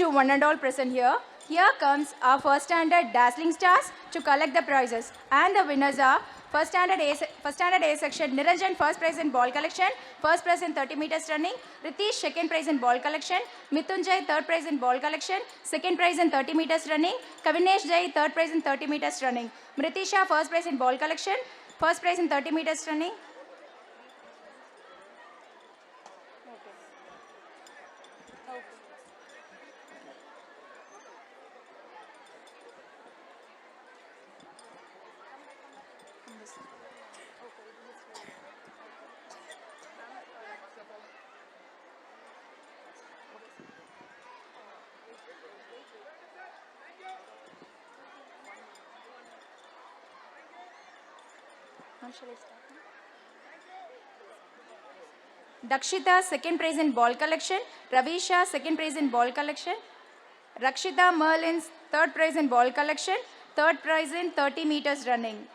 to one and all present here. Here comes our first standard Dazzling Stars to collect the prizes. And the winners are first standard A section Niranjan, first prize in ball collection, first prize in 30 meters running, Ritesh second prize in ball collection, Mithunjay third prize in ball collection, second prize in 30 meters running, Kavinesh Jai third prize in 30 meters running, Mritisha first prize in ball collection, first prize in 30 meters running. Dakshita second prize in ball collection, Ravisha second prize in ball collection, Rakshita Merlins third prize in ball collection, third prize in 30 meters running.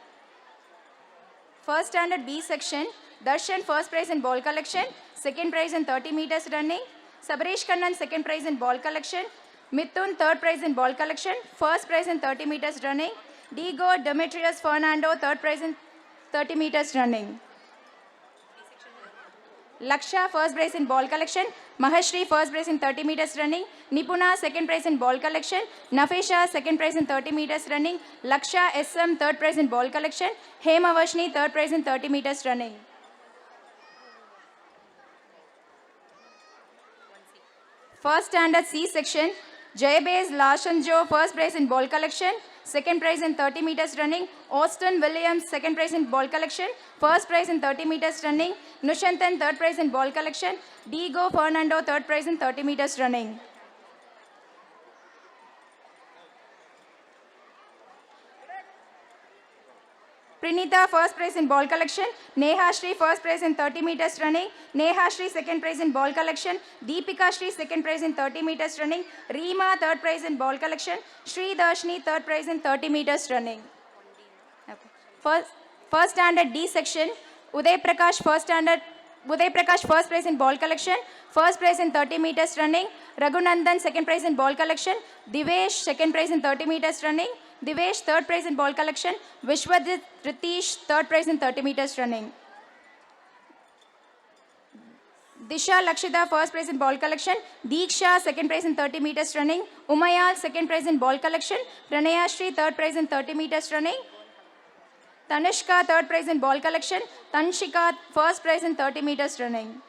First standard B section, Darshan first prize in ball collection, second prize in 30 meters running, Sabresh Kannan second prize in ball collection, Mithun third prize in ball collection, first prize in 30 meters running, Diego Demetrius Fernando third prize in 30 meters running. Laksha first prize in ball collection, Mahashri first prize in 30 meters running, Nipuna second prize in ball collection, Nafisha second prize in 30 meters running, Laksha SM third prize in ball collection, Hema Vashni third prize in 30 meters running. First standard C section, Jayabez Lashanjo first prize in ball collection, second prize in 30 meters running, Austin Williams second prize in ball collection, first prize in 30 meters running, Nushantan third prize in ball collection, Diego Fernando third prize in 30 meters running. Prinita first prize in ball collection, Neha Shri first prize in 30 meters running, Neha Shri second prize in ball collection, Deepika Shri second prize in 30 meters running, Reema third prize in ball collection, Shri Darshni third prize in 30 meters running. Okay. First standard D section, Uday Prakash first prize in ball collection, first prize in 30 meters running, Raghunandan second prize in ball collection, Divesh second prize in 30 meters running, Divesh third prize in ball collection, Vishwadit Ritesh third prize in 30 meters running. Disha Lakshita first prize in ball collection, Deeksha second prize in 30 meters running, Umayal second prize in ball collection, Pranaya Shri third prize in 30 meters running, Tanishka third prize in ball collection, Tanshika first prize in 30 meters running.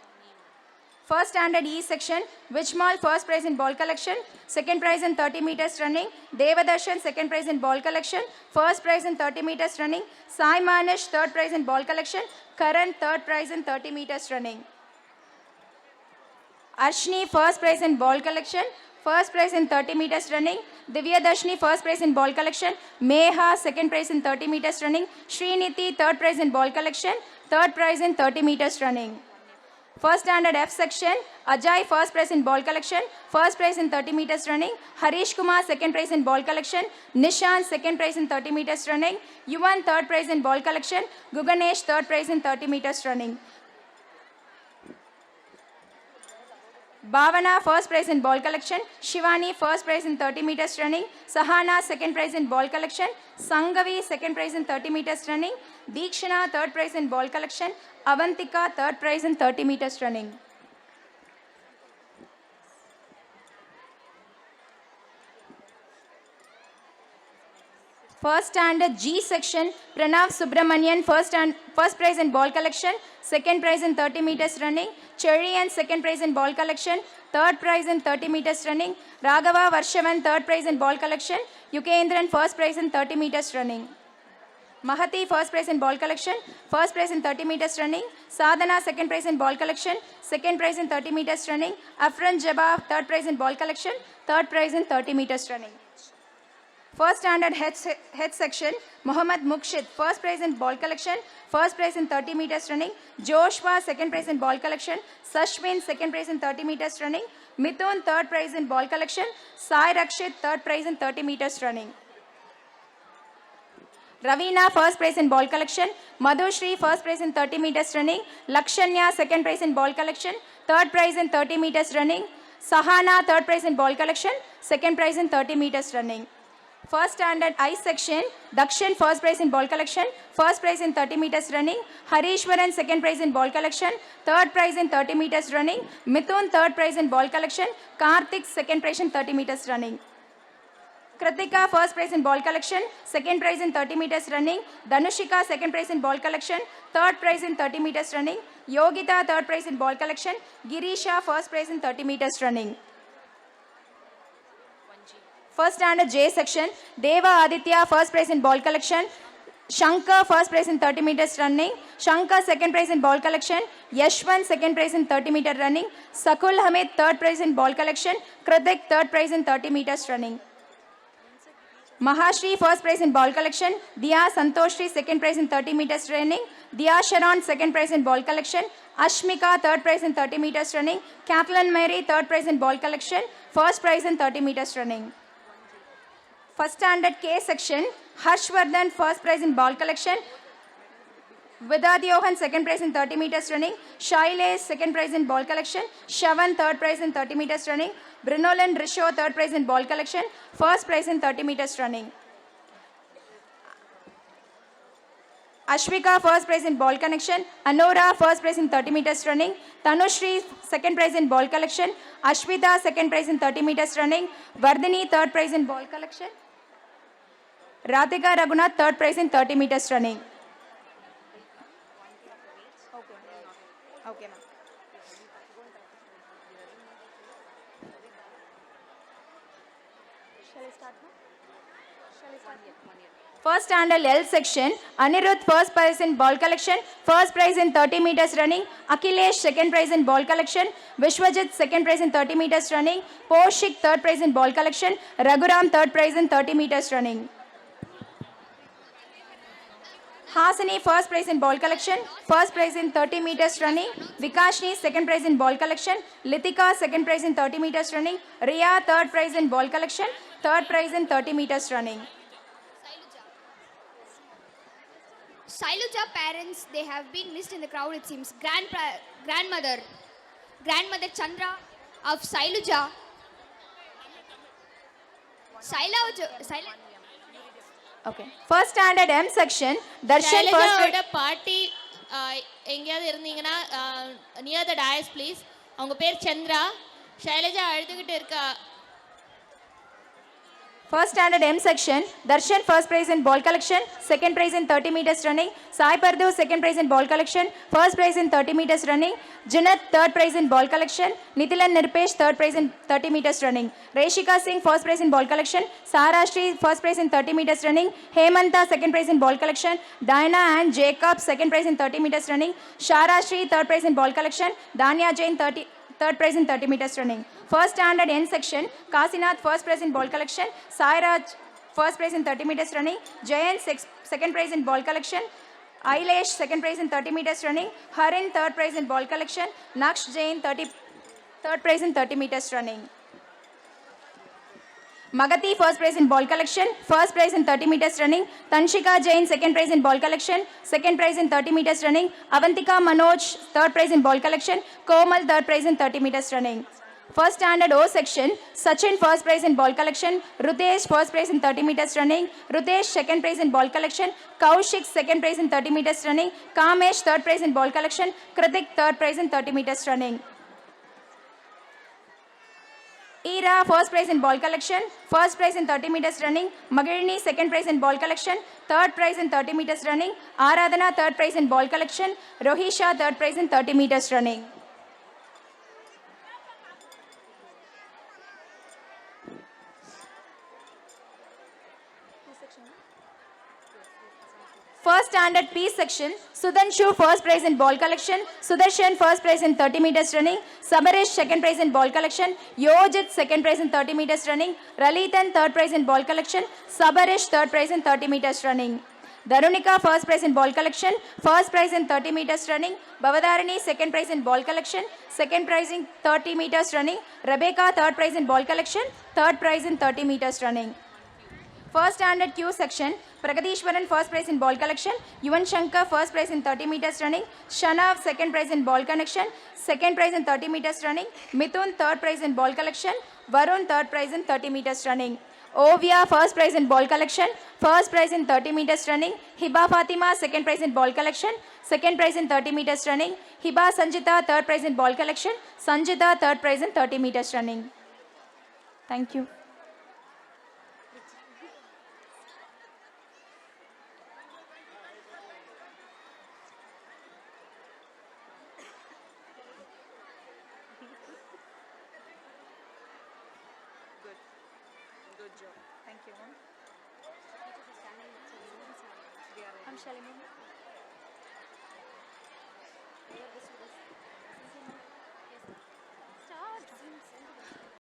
First standard E section, Vijmal first prize in ball collection, second prize in 30 meters running, Devadarshan second prize in ball collection, first prize in 30 meters running, Sai Manish third prize in ball collection, Karan third prize in 30 meters running. Arshni first prize in ball collection, first prize in 30 meters running, Divya Darshni first prize in ball collection, Meha second prize in 30 meters running, Sriniti third prize in ball collection, third prize in 30 meters running. First standard F section, Ajay first prize in ball collection, first prize in 30 meters running, Harish Kumar second prize in ball collection, Nishan second prize in 30 meters running, Yuvan third prize in ball collection, Guganesh third prize in 30 meters running. Bhavana first prize in ball collection, Shivani first prize in 30 meters running, Sahana second prize in ball collection, Sangavi second prize in 30 meters running, Deekshana third prize in ball collection, Avantika third prize in 30 meters running. First standard G section, Pranav Subramanian first prize in ball collection, second prize in 30 meters running, Cherry and second prize in ball collection, third prize in 30 meters running, Raghava Varshavan third prize in ball collection, Yukendran first prize in 30 meters running. Mahati first prize in ball collection, first prize in 30 meters running, Sadhana second prize in ball collection, second prize in 30 meters running, Afran Jabab third prize in ball collection, third prize in 30 meters running. First standard head section, Mohammad Mukshid, first prize in ball collection, first prize in 30 meters running, Joshua, second prize in ball collection, Sashwin, second prize in 30 meters running, Mithun, third prize in ball collection, Sai Rakshit, third prize in 30 meters running. Ravina, first prize in ball collection, Madhushri, first prize in 30 meters running, Lakshanya, second prize in ball collection, third prize in 30 meters running, Sahana, third prize in ball collection, second prize in 30 meters running. First standard I section, Dakshin, first prize in ball collection, first prize in 30 meters running. Harishwaran, second prize in ball collection, third prize in 30 meters running. Mithun, third prize in ball collection. Karthik, second prize in 30 meters running. Kritika, first prize in ball collection, second prize in 30 meters running. Dhanushika, second prize in ball collection, third prize in 30 meters running. Yogita, third prize in ball collection. Girisha, first prize in 30 meters running. First standard J section, Deva Aditya, first prize in ball collection. Shankar, first prize in 30 meters running. Shankar, second prize in ball collection. Yashwant, second prize in 30 meter running. Sakul Hamid, third prize in ball collection. Kritik, third prize in 30 meters running. Mahashri, first prize in ball collection. Diya Santoshri, second prize in 30 meters running. Diya Sharon, second prize in ball collection. Ashmika, third prize in 30 meters running. Kathleen Mary, third prize in ball collection. First prize in 30 meters running. First standard K section, Harshvardhan, first prize in ball collection. Vidad Johan, second prize in 30 meters running. Shailesh, second prize in ball collection. Shavan, third prize in 30 meters running. Brinolan Risho, third prize in ball collection. First prize in 30 meters running. Ashwika, first prize in ball connection. Anora, first prize in 30 meters running. Tanushri, second prize in ball collection. Ashwita, second prize in 30 meters running. Vardhini, third prize in ball collection. Radhika Raghunath, third prize in 30 meters running. Okay, ma'am. Shall I start now? First standard L section, Anirudh, first prize in ball collection, first prize in 30 meters running. Akhilesh, second prize in ball collection. Vishwajit, second prize in 30 meters running. Poshik, third prize in ball collection. Raghuram, third prize in 30 meters running. Hasani, first prize in ball collection, first prize in 30 meters running. Vikashni, second prize in ball collection. Litika, second prize in 30 meters running. Riya, third prize in ball collection, third prize in 30 meters running. Sailuja parents, they have been missed in the crowd, it seems. Grandmother Chandra of Sailuja. Okay. First standard M section, Darshan, first ஷைலஜாவோட பாட்டி எங்கேயாவது இருந்தீங்கன்னா near the Dias please. அவங்க பேர் சந்திரா. ஷைலஜா அழுதுகிட்டு இருக்கா. First standard M section, Darshan, first prize in ball collection, second prize in 30 meters running. Sai Pardu, second prize in ball collection, first prize in 30 meters running. Jinath, third prize in ball collection. Nithilan Nirpesh, third prize in 30 meters running. Reshika Singh, first prize in ball collection. Sarashri, first prize in 30 meters running. Hemanta, second prize in ball collection. Diana and Jacob, second prize in 30 meters running. Sharashri, third prize in ball collection. Danya Jain, third prize in 30 meters running. First standard N section, Kasinath, first prize in ball collection. Sairaj, first prize in 30 meters running. Jayan, second prize in ball collection. Ailesh, second prize in 30 meters running. Harin, third prize in ball collection. Naksh Jain, third prize in 30 meters running. Magati, first prize in ball collection, first prize in 30 meters running. Tanshika Jain, second prize in ball collection, second prize in 30 meters running. Avantika Manoj, third prize in ball collection. Komal, third prize in 30 meters running. First standard O section, Sachin, first prize in ball collection. Rutesh, first prize in 30 meters running. Rutesh, second prize in ball collection. Kaushik, second prize in 30 meters running. Kamesh, third prize in ball collection. Kritik, third prize in 30 meters running. Ira, first prize in ball collection, first prize in 30 meters running. Magirini, second prize in ball collection, third prize in 30 meters running. Aradhana, third prize in ball collection. Rohisha, third prize in 30 meters running. First standard P section, Sudanshu, first prize in ball collection. Sudarshan, first prize in 30 meters running. Sabarish, second prize in ball collection. Yojit, second prize in 30 meters running. Ralitan, third prize in ball collection. Sabarish, third prize in 30 meters running. Darunika, first prize in ball collection, first prize in 30 meters running. Bavadarini, second prize in ball collection, second prize in 30 meters running. Rebecca, third prize in ball collection, third prize in 30 meters running. First standard Q section, Pragadishwaran first prize in ball collection, Yuvan Shankar first prize in 30 meters running, Shanav second prize in ball connection, second prize in 30 meters running, Mithun third prize in ball collection, Varun third prize in 30 meters running. Ovia first prize in ball collection, first prize in 30 meters running, Hiba Fatima second prize in ball collection, second prize in 30 meters running, Hiba Sanjita third prize in ball collection, Sanjita third prize in 30 meters running. Thank you. Good job. Thank you, ma'am. I'm Shalimon.